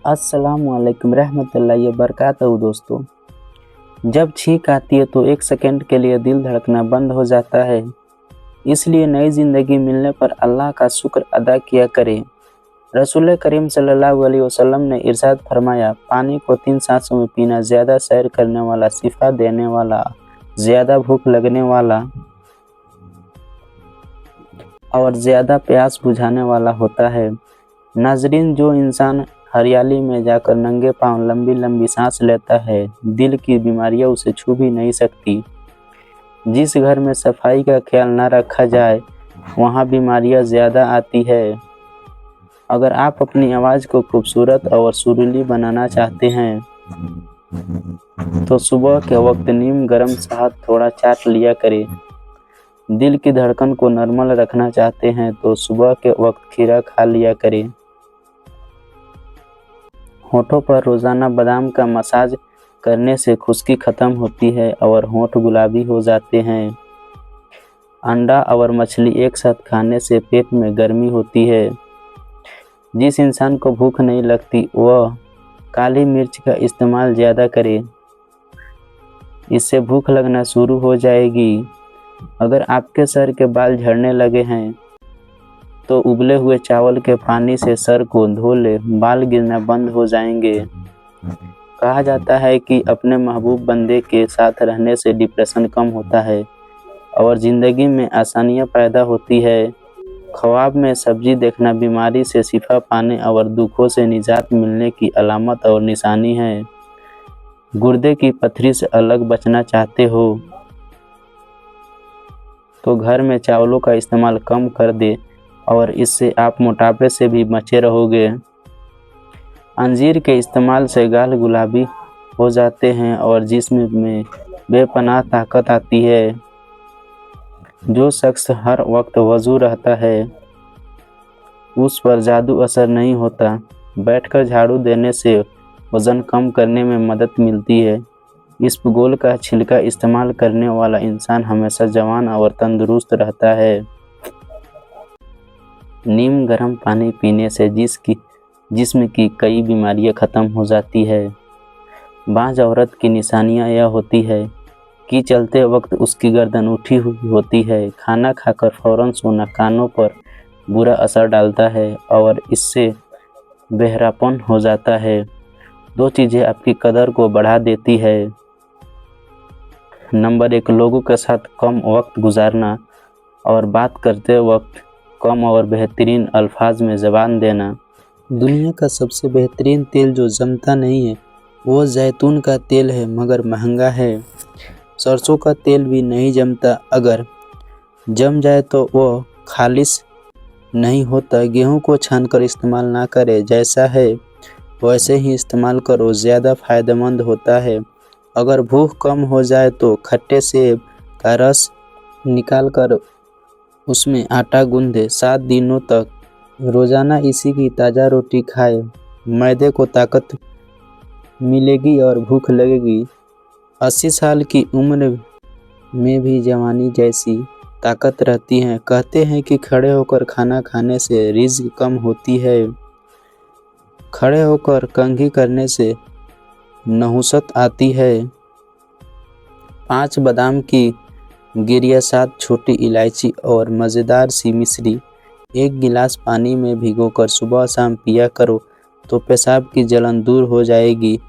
अस्सलामुअलैकुम रहमतुल्लाहि व बरकातहू। दोस्तों, जब छींक आती है तो एक सेकंड के लिए दिल धड़कना बंद हो जाता है। इसलिए नई ज़िंदगी मिलने पर अल्लाह का शुक्र अदा किया करें। रसूल करीम सल्लल्लाहु अलैहि वसल्लम ने इरशाद फरमाया, पानी को 3 सांसों में पीना ज़्यादा सैर करने वाला, शिफा देने वाला, ज़्यादा भूख लगने वाला और ज़्यादा प्यास बुझाने वाला होता है। नाज़रीन, जो इंसान हरियाली में जाकर नंगे पांव लंबी लंबी सांस लेता है, दिल की बीमारियां उसे छू भी नहीं सकती। जिस घर में सफाई का ख्याल न रखा जाए, वहाँ बीमारियां ज़्यादा आती है। अगर आप अपनी आवाज़ को खूबसूरत और सुरीली बनाना चाहते हैं तो सुबह के वक्त नीम गर्म शहद थोड़ा चाट लिया करें। दिल की धड़कन को नॉर्मल रखना चाहते हैं तो सुबह के वक्त खीरा खा लिया करें। होठों पर रोज़ाना बादाम का मसाज करने से खुश्की ख़त्म होती है और होंठ गुलाबी हो जाते हैं। अंडा और मछली एक साथ खाने से पेट में गर्मी होती है। जिस इंसान को भूख नहीं लगती वह काली मिर्च का इस्तेमाल ज़्यादा करे, इससे भूख लगना शुरू हो जाएगी। अगर आपके सर के बाल झड़ने लगे हैं तो उबले हुए चावल के पानी से सर को धो ले, बाल गिरना बंद हो जाएंगे। कहा जाता है कि अपने महबूब बंदे के साथ रहने से डिप्रेशन कम होता है और ज़िंदगी में आसानियाँ पैदा होती है। ख्वाब में सब्जी देखना बीमारी से शिफा पाने और दुखों से निजात मिलने की अलामत और निशानी है। गुर्दे की पथरी से अलग बचना चाहते हो तो घर में चावलों का इस्तेमाल कम कर दे और इससे आप मोटापे से भी बचे रहोगे। अंजीर के इस्तेमाल से गाल गुलाबी हो जाते हैं और जिस्म में बेपनाह ताकत आती है। जो शख्स हर वक्त वज़ू रहता है उस पर जादू असर नहीं होता। बैठकर झाड़ू देने से वज़न कम करने में मदद मिलती है। इसबगोल का छिलका इस्तेमाल करने वाला इंसान हमेशा जवान और तंदुरुस्त रहता है। नीम गर्म पानी पीने से जिस्म की कई बीमारियां ख़त्म हो जाती है। बांझ औरत की निशानियां यह होती है कि चलते वक्त उसकी गर्दन उठी हुई होती है। खाना खाकर फौरन सोना कानों पर बुरा असर डालता है और इससे बहरापन हो जाता है। 2 चीज़ें आपकी कदर को बढ़ा देती है। नंबर 1, लोगों के साथ कम वक्त गुजारना और बात करते वक्त कम और बेहतरीन अल्फाज में ज़बान देना। दुनिया का सबसे बेहतरीन तेल जो जमता नहीं है वो जैतून का तेल है, मगर महंगा है। सरसों का तेल भी नहीं जमता, अगर जम जाए तो वो खालिस नहीं होता। गेहूं को छानकर इस्तेमाल ना करें, जैसा है वैसे ही इस्तेमाल करो, ज़्यादा फ़ायदेमंद होता है। अगर भूख कम हो जाए तो खट्टे सेब का रस निकाल कर उसमें आटा गूंदे 7 दिनों तक रोज़ाना इसी की ताज़ा रोटी खाए। मैदे को ताकत मिलेगी और भूख लगेगी। 80 साल की उम्र में भी जवानी जैसी ताकत रहती है। कहते हैं कि खड़े होकर खाना खाने से रिज़्क कम होती है, खड़े होकर कंघी करने से नहुसत आती है। 5 बादाम की गिरिया, 7 छोटी इलायची और मज़ेदार सी मिश्री 1 गिलास पानी में भिगोकर सुबह शाम पिया करो तो पेशाब की जलन दूर हो जाएगी।